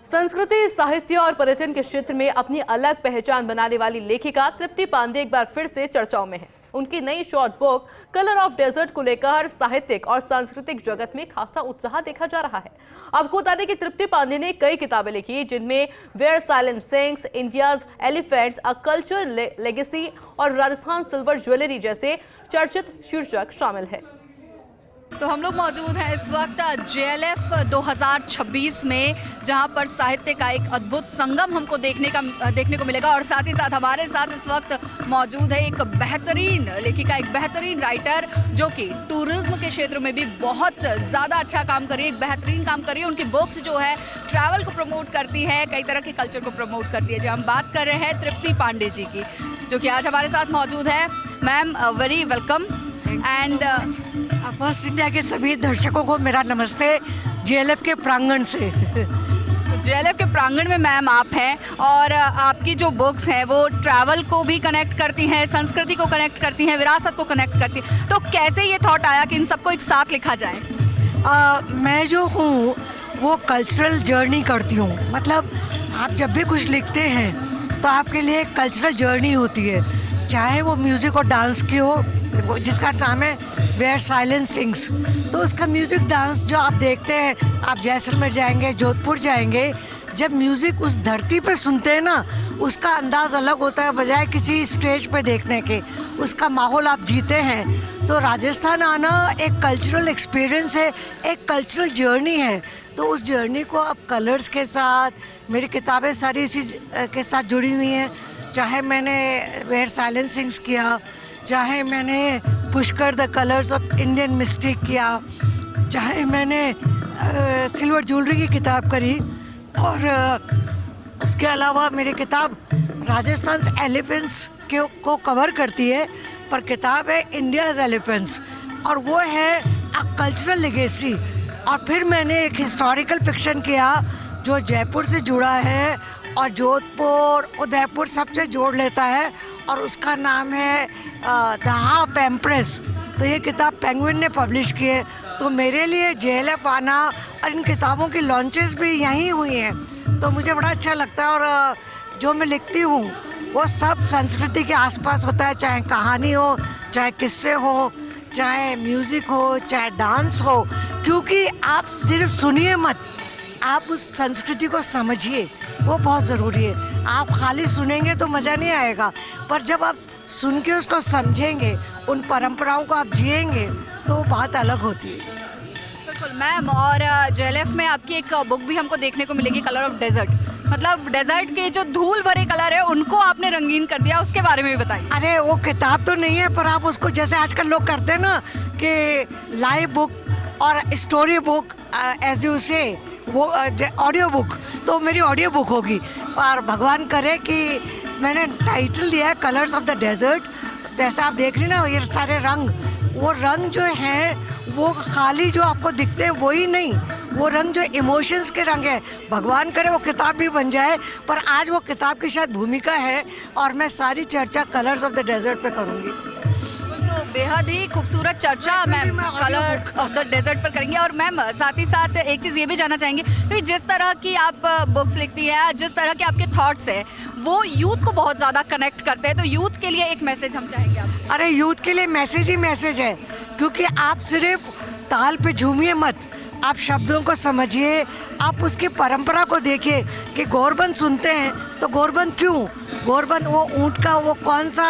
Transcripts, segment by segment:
संस्कृति, साहित्य और पर्यटन के क्षेत्र में अपनी अलग पहचान बनाने वाली लेखिका तृप्ति पांडे एक बार फिर से चर्चाओं में है। उनकी नई short book colour of desert को लेकर साहित्यिक और सांस्कृतिक जगत में खासा उत्साह देखा जा रहा है। आपको बता दें कि तृप्ति पांडे ने कई किताबें लिखी, जिनमें where silence sings, India's elephants, a culture legacy और राजस्थान सिल्वर ज्वेलरी जैसे चर्चित शीर्षक शामिल है। तो हम लोग मौजूद हैं इस वक्त JLF 2026 में, जहां पर साहित्य का एक अद्भुत संगम हमको देखने को मिलेगा। और साथ ही साथ हमारे साथ इस वक्त मौजूद है एक बेहतरीन लेखिका, एक बेहतरीन राइटर, जो कि टूरिज्म के क्षेत्र में भी बहुत ज़्यादा अच्छा काम कर रही है, एक बेहतरीन काम कर रही है। उनकी बुक्स जो है ट्रैवल को प्रमोट करती है, कई तरह के कल्चर को प्रमोट करती है। जो हम बात कर रहे हैं तृप्ति पांडे जी की, जो कि आज हमारे साथ मौजूद है। Ma'am, very welcome. And first India के सभी दर्शकों को मेरा नमस्ते JLF के प्रांगण से। JLF के प्रांगण में मैम आप हैं, और आपकी जो बुक्स हैं वो ट्रैवल को भी कनेक्ट करती हैं, संस्कृति को कनेक्ट करती हैं, विरासत को कनेक्ट करती हैं। तो कैसे ये थॉट आया कि इन सबको एक साथ लिखा जाए? मैं जो हूँ वो कल्चरल जर्नी करती हूँ। मतलब आप जब भी कुछ लिखते हैं तो आपके लिए एक कल्चरल जर्नी होती है, चाहे वो म्यूज़िक और डांस की हो, जिसका नाम है वेयर साइलेंस सिंग्स। तो उसका म्यूज़िक डांस जो आप देखते हैं, आप जैसलमेर जाएंगे, जोधपुर जाएंगे, जब म्यूज़िक उस धरती पे सुनते हैं ना, उसका अंदाज़ अलग होता है बजाय किसी स्टेज पे देखने के। उसका माहौल आप जीते हैं। तो राजस्थान आना एक कल्चरल एक्सपीरियंस है, एक कल्चरल जर्नी है। तो उस जर्नी को अब कलर्स के साथ, मेरी किताबें सारी इसी के साथ जुड़ी हुई हैं। चाहे मैंने वेयर साइलेंस सिंग्स किया, चाहे मैंने Pushkar the colours of Indian mistake किया, चाहे मैंने सिल्वर ज्वेलरी की किताब करी, और उसके अलावा मेरी किताब राजस्थान एलिफेंट्स को कवर करती है, पर किताब है इंडियाज़ एलिफेंट्स, और वो है अ कल्चरल लेगेसी। और फिर मैंने एक हिस्टोरिकल फिक्शन किया जो जयपुर से जुड़ा है और जोधपुर, उदयपुर सबसे जोड़ लेता है, और उसका नाम है द हाफ एम्प्रेस। तो ये किताब पेंगुइन ने पब्लिश की है। तो मेरे लिए JLF आना और इन किताबों की लॉन्चेस भी यहीं हुई हैं, तो मुझे बड़ा अच्छा लगता है। और जो मैं लिखती हूँ वो सब संस्कृति के आसपास होता है, चाहे कहानी हो, चाहे किस्से हो, चाहे म्यूज़िक हो, चाहे डांस हो। क्योंकि आप सिर्फ सुनिए मत, आप उस संस्कृति को समझिए, वो बहुत ज़रूरी है। आप खाली सुनेंगे तो मज़ा नहीं आएगा, पर जब आप सुन के उसको समझेंगे, उन परंपराओं को आप जिएंगे, तो वो बात अलग होती है। बिल्कुल मैम। और JLF में आपकी एक बुक भी हमको देखने को मिलेगी, कलर ऑफ डेजर्ट। मतलब डेजर्ट के जो धूल भरे कलर है उनको आपने रंगीन कर दिया, उसके बारे में भी बताइए। अरे वो किताब तो नहीं है, पर आप उसको जैसे आजकल लोग करते हैं ना कि लाइव बुक और स्टोरी बुक, एज यू से वो ऑडियो बुक, तो मेरी ऑडियो बुक होगी। और भगवान करे कि मैंने टाइटल दिया है कलर्स ऑफ द डेजर्ट। जैसे आप देख रही ना, ये सारे रंग, वो रंग जो हैं वो खाली जो आपको दिखते हैं वही नहीं, वो रंग जो इमोशंस के रंग है। भगवान करे वो किताब भी बन जाए, पर आज वो किताब की शायद भूमिका है, और मैं सारी चर्चा कलर्स ऑफ द डेजर्ट पे करूँगी। तो बेहद ही खूबसूरत चर्चा ma'am colours of the desert पर करेंगे। और मैम साथ ही साथ एक चीज़ ये भी जानना चाहेंगे कि जिस तरह की आप बुक्स लिखती हैं, जिस तरह के आपके थॉट्स हैं, वो यूथ को बहुत ज़्यादा कनेक्ट करते हैं। तो यूथ के लिए एक मैसेज हम चाहेंगे आप। अरे यूथ के लिए मैसेज ही मैसेज है, क्योंकि आप सिर्फ ताल पे झूमिए मत, आप शब्दों को समझिए, आप उसकी परंपरा को देखिए कि गौरबंद सुनते हैं तो गौरबंद क्यों, गौरबंद वो ऊँट का वो कौन सा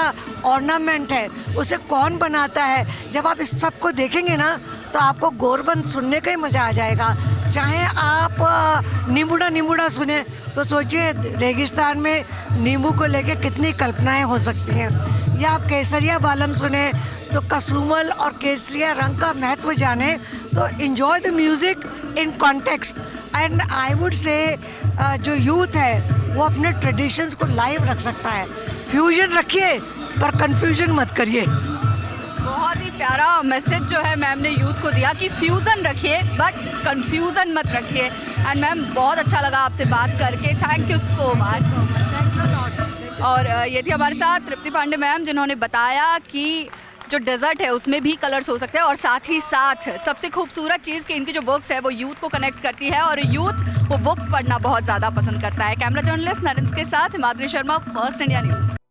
ऑर्नामेंट है, उसे कौन बनाता है। जब आप इस सब को देखेंगे ना, तो आपको गौरबंद सुनने का ही मज़ा आ जाएगा। चाहे आप नींबूड़ा नींबूड़ा सुने, तो सोचिए रेगिस्तान में नींबू को लेके कितनी कल्पनाएं हो सकती हैं। या आप केसरिया बालम सुने, तो कसुमल और केसरिया रंग का महत्व जाने। तो enjoy the music in context. And I would say जो यूथ है वो अपने ट्रेडिशंस को लाइव रख सकता है। फ्यूजन रखिए, पर कन्फ्यूजन मत करिए। बहुत ही प्यारा मैसेज जो है मैम ने यूथ को दिया कि फ्यूज़न रखिए बट कन्फ्यूज़न मत रखिए। एंड मैम बहुत अच्छा लगा आपसे बात करके, थैंक यू सो मच। और ये थी हमारे साथ तृप्ति पांडे मैम, जिन्होंने बताया कि जो डेजर्ट है उसमें भी कलर्स हो सकते हैं, और साथ ही साथ सबसे खूबसूरत चीज़ कि इनकी जो बुक्स है वो यूथ को कनेक्ट करती है और यूथ वो बुक्स पढ़ना बहुत ज़्यादा पसंद करता है। कैमरा जर्नलिस्ट नरेंद्र के साथ Himadri Sharma, first India news.